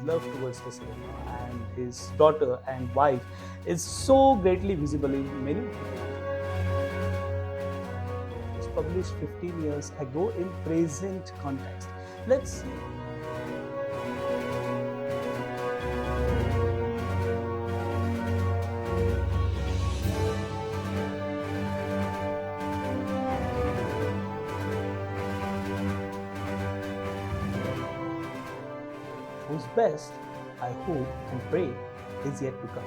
love towards the cinema and his daughter and wife is so greatly visible in many of the books. It was published 15 years ago in present context. Let's see. Whose best, I hope and pray, is yet to come.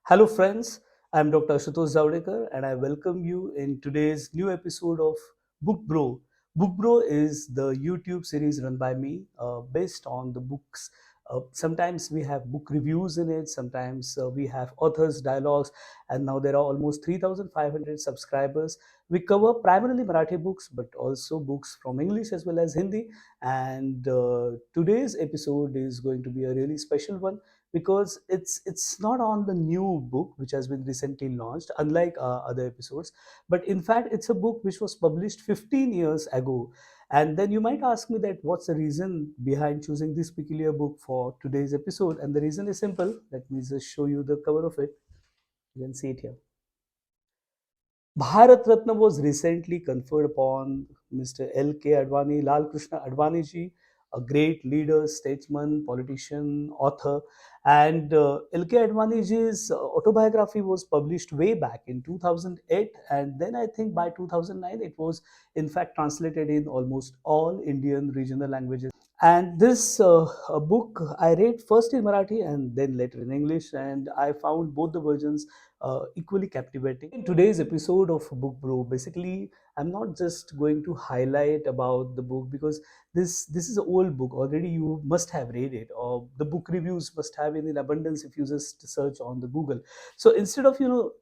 Hello, friends. I'm Dr. Ashutosh Javadekar, and I welcome you in today's new episode of Book Bro. Book Bro is the YouTube series run by me based on the books. Sometimes we have book reviews in it, sometimes we have authors' dialogues, and now there are almost 3,500 subscribers. We cover primarily Marathi books, but also books from English as well as Hindi. And today's episode is going to be a really special one because it's not on the new book which has been recently launched, unlike other episodes, but in fact it's a book which was published 15 years ago. And then you might ask me that what's the reason behind choosing this peculiar book for today's episode, and the reason is simple. Let me just show you the cover of it. You can see it here. Bharat Ratna was recently conferred upon Mr. L.K. Advani, Lal Krishna Advaniji, a great leader, statesman, politician, author. And L.K. Advaniji's autobiography was published way back in 2008. And then I think by 2009, it was in fact translated in almost all Indian regional languages. And this book I read first in Marathi and then later in English, and I found both the versions equally captivating. In today's episode of Book Bro, basically, I'm not just going to highlight about the book because this is an old book. Already you must have read it, or the book reviews must have it in abundance if you just search on the Google. So instead of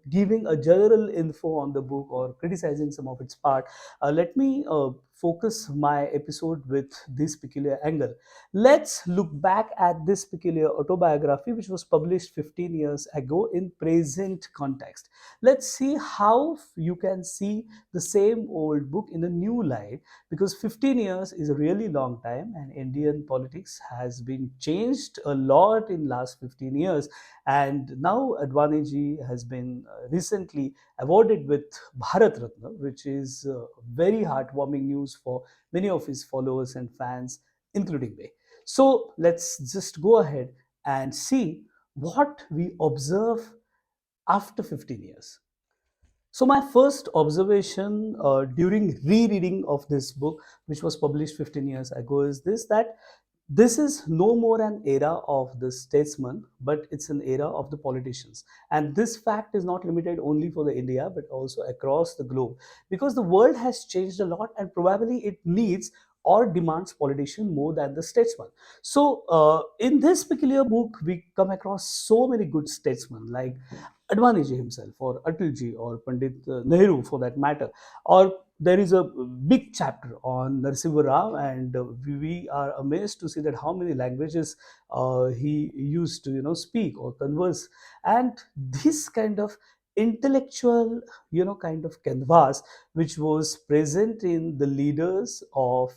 giving a general info on the book or criticizing some of its part, let me focus my episode with this peculiar angle. Let's look back at this peculiar autobiography, which was published 15 years ago in present context. Let's see how you can see the same old book in a new light, because 15 years is a really long time, and Indian politics has been changed a lot in last 15 years. And now Advaniji has been recently awarded with Bharat Ratna, which is very heartwarming news for many of his followers and fans, including me. So let's just go ahead and see what we observe after 15 years. So my first observation during rereading of this book, which was published 15 years ago, is this: that this is no more an era of the statesman, but it's an era of the politicians. And this fact is not limited only for the India, but also across the globe, because the world has changed a lot, and probably it needs or demands politician more than the statesman. So in this peculiar book, we come across so many good statesmen like Advaniji himself, or Atalji, or Pandit Nehru for that matter. Or there is a big chapter on Narasimha Rao, and we are amazed to see that how many languages he used to speak or converse. And this kind of intellectual kind of canvas which was present in the leaders of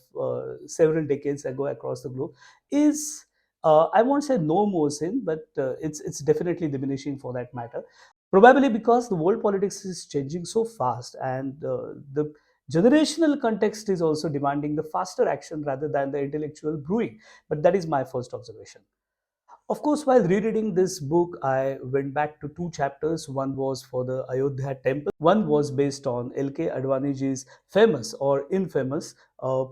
several decades ago across the globe is, I won't say no more sin, but it's definitely diminishing for that matter. Probably because the world politics is changing so fast, and the generational context is also demanding the faster action rather than the intellectual brewing. But that is my first observation. Of course, while rereading this book, I went back to two chapters. One was for the Ayodhya temple. One was based on L.K. Advaniji's famous or infamous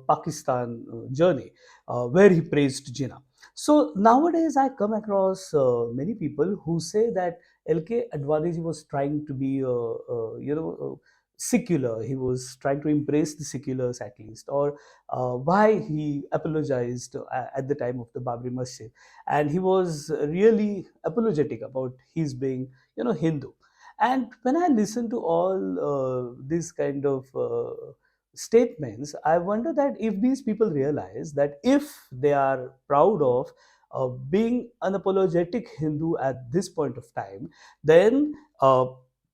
Pakistan journey, where he praised Jinnah. So nowadays, I come across many people who say that L.K. Advaniji was trying to be, secular. He was trying to impress the seculars at least, or why he apologized at the time of the Babri Masjid, and he was really apologetic about his being Hindu. And when I listen to all these kind of statements, I wonder that if these people realize that if they are proud of being unapologetic Hindu at this point of time, then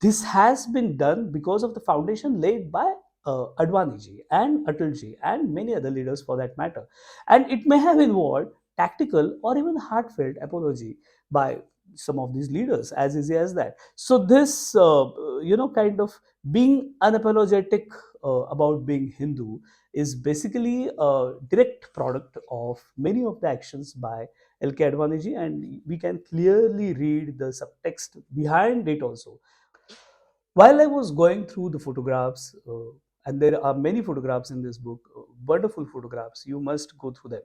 this has been done because of the foundation laid by Advaniji and Atalji and many other leaders for that matter. And it may have involved tactical or even heartfelt apology by some of these leaders, as easy as that. So this, kind of being unapologetic about being Hindu is basically a direct product of many of the actions by LK Advaniji, and we can clearly read the subtext behind it also. While I was going through the photographs, and there are many photographs in this book, wonderful photographs, you must go through them.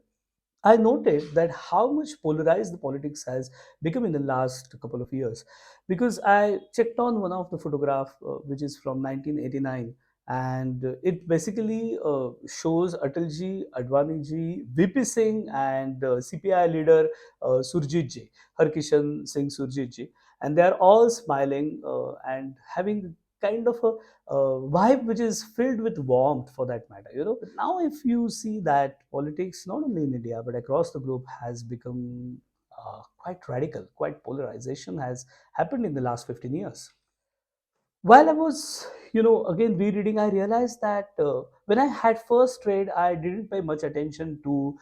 I noted that how much polarized the politics has become in the last couple of years, because I checked on one of the photograph which is from 1989, and it basically shows Atalji, Advaniji, VP Singh, and CPI leader Surjit Ji, Harkishan Singh Surjit Ji, and they are all smiling and having kind of a vibe which is filled with warmth for that matter. Now if you see that politics not only in India but across the globe has become quite radical, quite polarization has happened in the last 15 years. While I was, again rereading, I realized that when I had first read, I didn't pay much attention to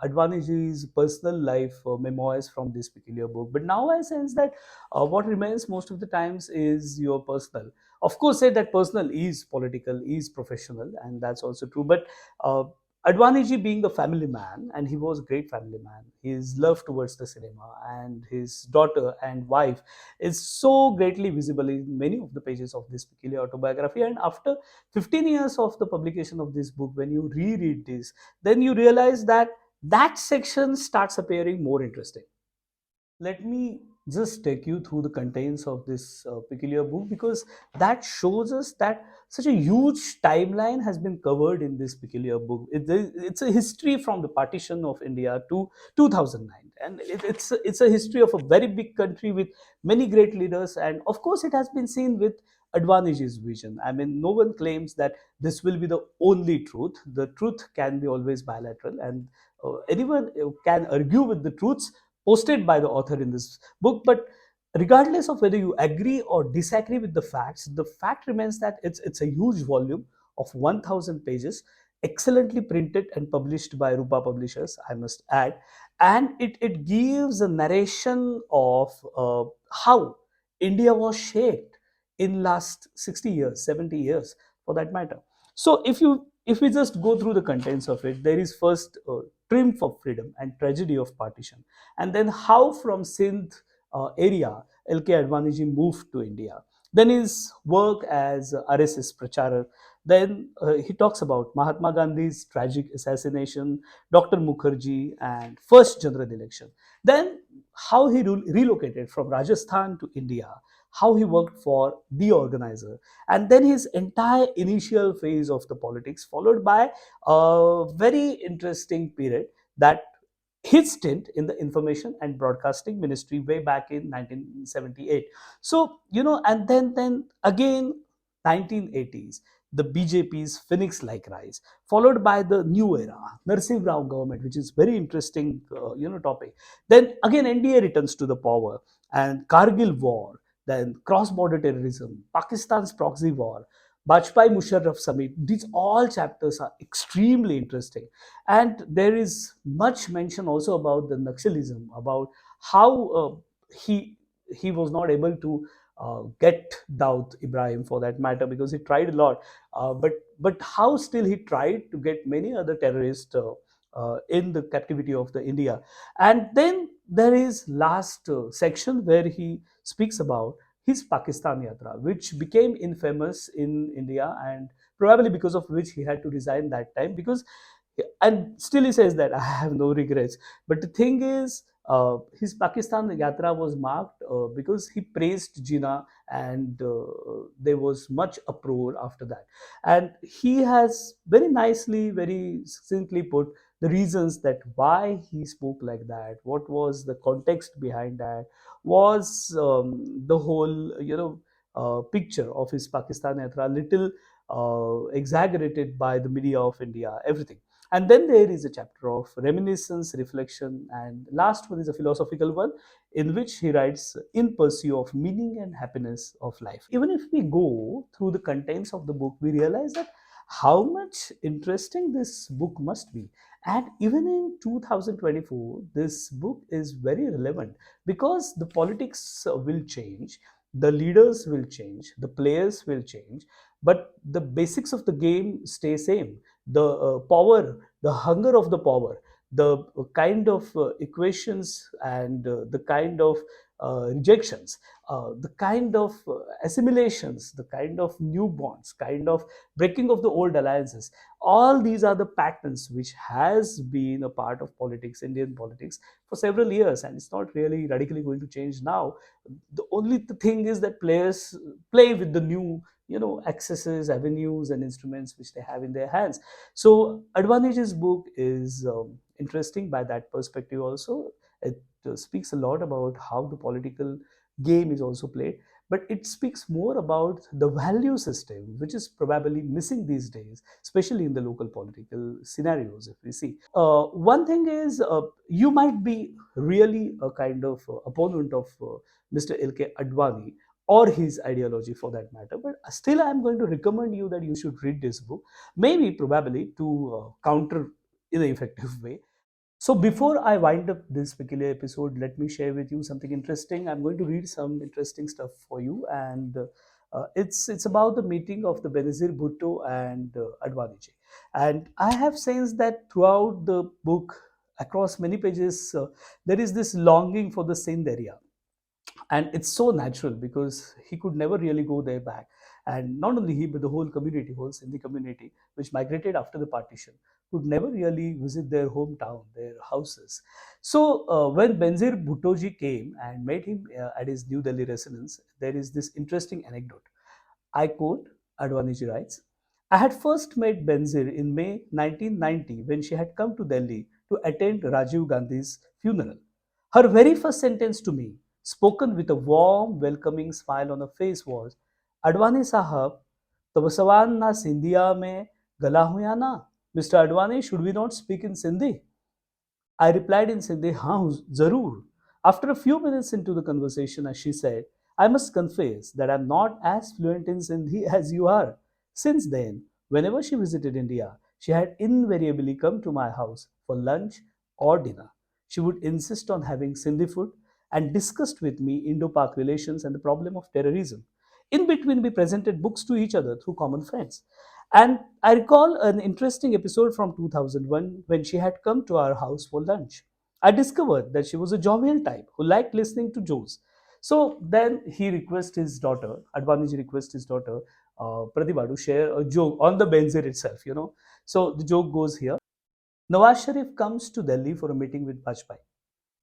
Advaniji's personal life memoirs from this peculiar book. But now I sense that what remains most of the times is your personal. Of course, say that personal is political, is professional, and that's also true. But uh, Advaniji being a family man, and he was a great family man, his love towards the cinema and his daughter and wife is so greatly visible in many of the pages of this peculiar autobiography. And after 15 years of the publication of this book, when you reread this, then you realize that that section starts appearing more interesting. Let me just take you through the contents of this peculiar book, because that shows us that such a huge timeline has been covered in this peculiar book. It's a history from the partition of India to 2009, and it's a history of a very big country with many great leaders, and of course it has been seen with Advaniji's vision. I mean, no one claims that this will be the only truth. The truth can be always bilateral, and anyone can argue with the truths posted by the author in this book. But regardless of whether you agree or disagree with the facts, the fact remains that it's a huge volume of 1000 pages, excellently printed and published by Rupa publishers, I must add. And it gives a narration of how India was shaped in last 60 years, 70 years for that matter. So if we just go through the contents of it, there is first triumph of freedom and tragedy of partition, and then how from Sindh area LK Advaniji moved to India. Then his work as RSS Pracharar. Then he talks about Mahatma Gandhi's tragic assassination, Dr. Mukherjee, and first general election. Then how he relocated from Rajasthan to India, how he worked for the organizer, and then his entire initial phase of the politics, followed by a very interesting period, that his stint in the information and broadcasting ministry way back in 1978. So and then again 1980s, the BJP's phoenix like rise, followed by the new era Narsim Rao government, which is very interesting topic. Then again NDA returns to the power, and Kargil war, then cross border terrorism, Pakistan's proxy war, Bajpayee Musharraf summit. These all chapters are extremely interesting, and there is much mention also about the Naxalism, about how he was not able to get Daud Ibrahim for that matter, because he tried a lot, but how still he tried to get many other terrorists in the captivity of the India. And then there is last section where he speaks about his Pakistan Yatra, which became infamous in India, and probably because of which he had to resign that time, because and still he says that I have no regrets. But the thing is, his Pakistan Yatra was marked because he praised Jinnah, and there was much uproar after that. And he has very nicely, very succinctly put the reasons that why he spoke like that, what was the context behind that, was the whole picture of his Pakistan Yatra little exaggerated by the media of India, everything. And then there is a chapter of reminiscence, reflection, and last one is a philosophical one in which he writes in pursuit of meaning and happiness of life. Even if we go through the contents of the book, we realize that how much interesting this book must be. And even in 2024, this book is very relevant because the politics will change, the leaders will change, the players will change, but the basics of the game stay same. The power, the hunger of the power, the kind of equations and the kind of rejections, the kind of assimilations, the kind of new bonds, kind of breaking of the old alliances, all these are the patterns which has been a part of politics, Indian politics, for several years, and it's not really radically going to change now. The only thing is that players play with the new, accesses, avenues, and instruments which they have in their hands. So Advaniji's book is interesting by that perspective also. It speaks a lot about how the political game is also played, but it speaks more about the value system, which is probably missing these days, especially in the local political scenarios, if we see. One thing is, you might be really a kind of opponent of Mr. LK Advani or his ideology for that matter, but still I'm going to recommend you that you should read this book, maybe probably to counter in an effective way. So before I wind up this peculiar episode, let me share with you something interesting. I'm going to read some interesting stuff for you, and it's about the meeting of the Benazir Bhutto and Advaniji. And I have sensed that throughout the book, across many pages, there is this longing for the Sindh area, and it's so natural because he could never really go there back. And not only he, but the whole community, whole Sindhi community, which migrated after the partition, could never really visit their hometown, their houses. So when Benzir Bhuttoji came and met him at his New Delhi residence, there is this interesting anecdote. I quote, Advaniji writes, I had first met Benzir in May 1990 when she had come to Delhi to attend Rajiv Gandhi's funeral. Her very first sentence to me, spoken with a warm, welcoming smile on her face, was, Advani Sahab, तो सवाल ना सिंधिया में गला हूं या ना? Mr. Advani, should we not speak in Sindhi? I replied in Sindhi, हाँ zarur. After a few minutes into the conversation, as she said, I must confess that I'm not as fluent in Sindhi as you are. Since then, whenever she visited India, she had invariably come to my house for lunch or dinner. She would insist on having Sindhi food and discussed with me Indo-Pak relations and the problem of terrorism. In between, we presented books to each other through common friends. And I recall an interesting episode from 2001 when she had come to our house for lunch. I discovered that she was a jovial type who liked listening to jokes. So then he requests his daughter, Advaniji requests his daughter, Pratibha, to share a joke on the Benzir itself. So the joke goes here. Nawaz Sharif comes to Delhi for a meeting with Bajpai.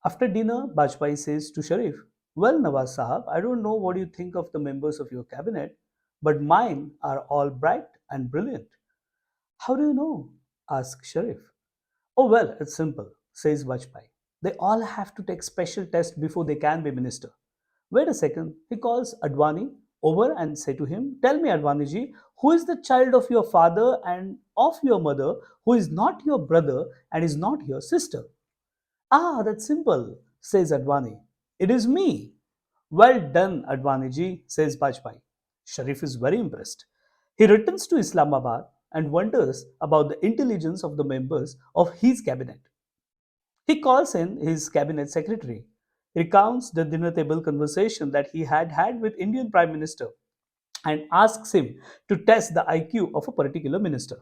After dinner, Bajpai says to Sharif, well, Nawaz Sahab, I don't know what you think of the members of your cabinet, but mine are all bright and brilliant. How do you know? Asks Sharif. Oh, well, it's simple, says Vajpayee. They all have to take special tests before they can be minister. Wait a second, he calls Advani over and say to him, tell me, Advaniji, who is the child of your father and of your mother who is not your brother and is not your sister? Ah, that's simple, says Advani. It is me. Well done, Advaniji, says Bajpai. Sharif is very impressed. He returns to Islamabad and wonders about the intelligence of the members of his cabinet. He calls in his cabinet secretary, recounts the dinner table conversation that he had had with Indian Prime Minister, and asks him to test the IQ of a particular minister.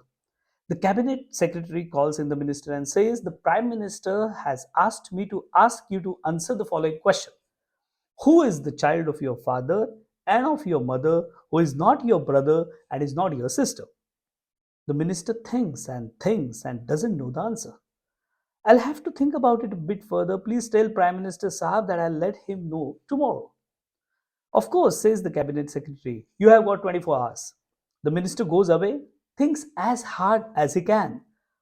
The cabinet secretary calls in the minister and says, the Prime Minister has asked me to ask you to answer the following question. Who is the child of your father and of your mother who is not your brother and is not your sister? The minister thinks and doesn't know the answer. I'll have to think about it a bit further. Please tell Prime Minister Saab that I'll let him know tomorrow. Of course, says the cabinet secretary. You have got 24 hours. The minister goes away, thinks as hard as he can,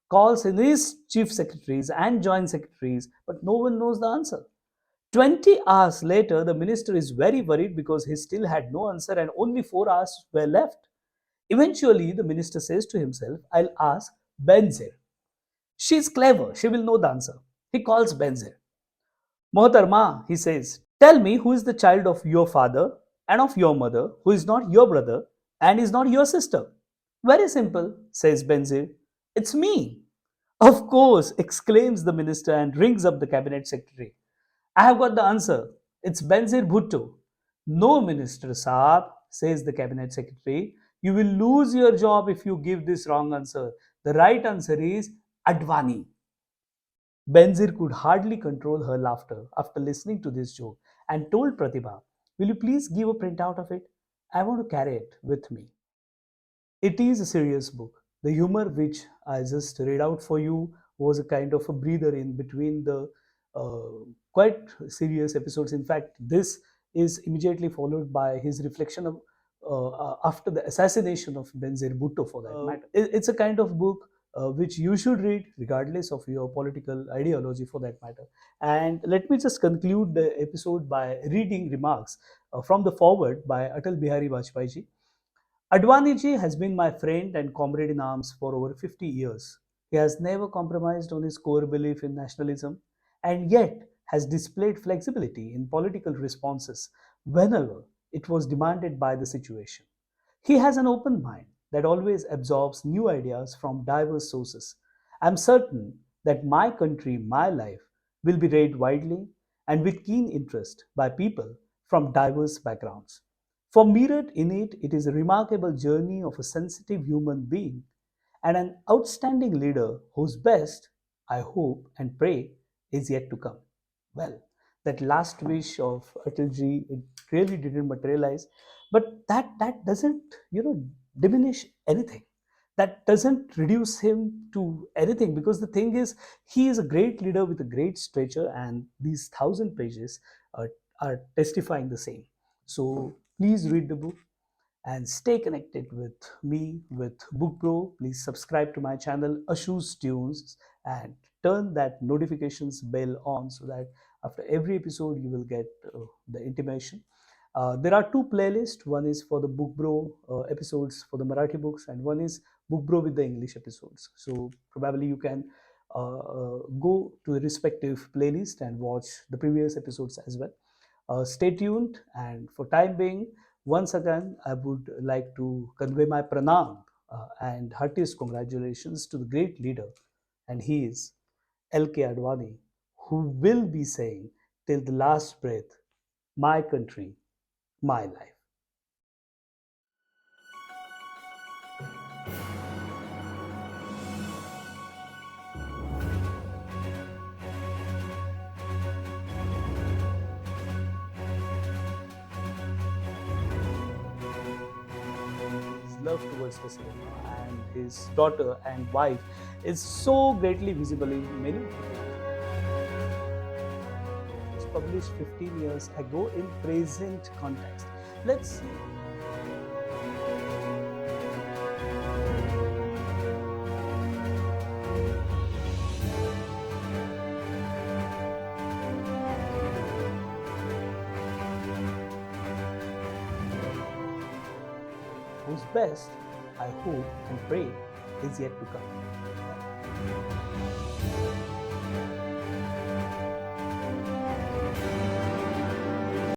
calls in his chief secretaries and joint secretaries, but no one knows the answer. 20 hours later, the minister is very worried because he still had no answer and only 4 hours were left. Eventually, the minister says to himself, I'll ask Benzer. She's clever, she will know the answer. He calls Benzer. Mohatarma, he says, tell me who is the child of your father and of your mother, who is not your brother and is not your sister. Very simple, says Benzer. It's me. Of course, exclaims the minister and rings up the cabinet secretary. I have got the answer. It's Benzer Bhutto. No, Minister Saab, says the cabinet secretary. You will lose your job if you give this wrong answer. The right answer is Advani. Benzer could hardly control her laughter after listening to this joke and told Pratibha, will you please give a printout of it? I want to carry it with me. It is a serious book. The humor which I just read out for you was a kind of a breather in between the quite serious episodes. In fact, this is immediately followed by his reflection of after the assassination of Benzer Bhutto, for that matter. It's a kind of book which you should read regardless of your political ideology, for that matter. And let me just conclude the episode by reading remarks from the foreword by Atal Bihari Vajpayee ji. Advaniji has been my friend and comrade in arms for over 50 years. He has never compromised on his core belief in nationalism and yet has displayed flexibility in political responses whenever it was demanded by the situation. He has an open mind that always absorbs new ideas from diverse sources. I'm certain that my country, my life will be read widely and with keen interest by people from diverse backgrounds. For Meerut in it is a remarkable journey of a sensitive human being and an outstanding leader whose best, I hope and pray, is yet to come. Well, that last wish of Atalji, it really didn't materialize, but that doesn't, diminish anything. That doesn't reduce him to anything, because the thing is, he is a great leader with a great stature, and these 1,000 pages are testifying the same. So please read the book and stay connected with me with Book Bro. Please subscribe to my channel Ashu's Tunes and turn that notifications bell on so that after every episode you will get the intimation. There are two playlists. One is for the Book Bro episodes for the Marathi books, and one is Book Bro with the English episodes. So probably you can go to the respective playlist and watch the previous episodes as well. Stay tuned, and for time being, once again, I would like to convey my pranam and heartiest congratulations to the great leader, and he is L.K. Advani, who will be saying till the last breath, my country, my life. His love towards the cinema and his daughter and wife is so greatly visible in many of the books published 15 years ago in present context. Let's see. Whose best, I hope and pray, is yet to come.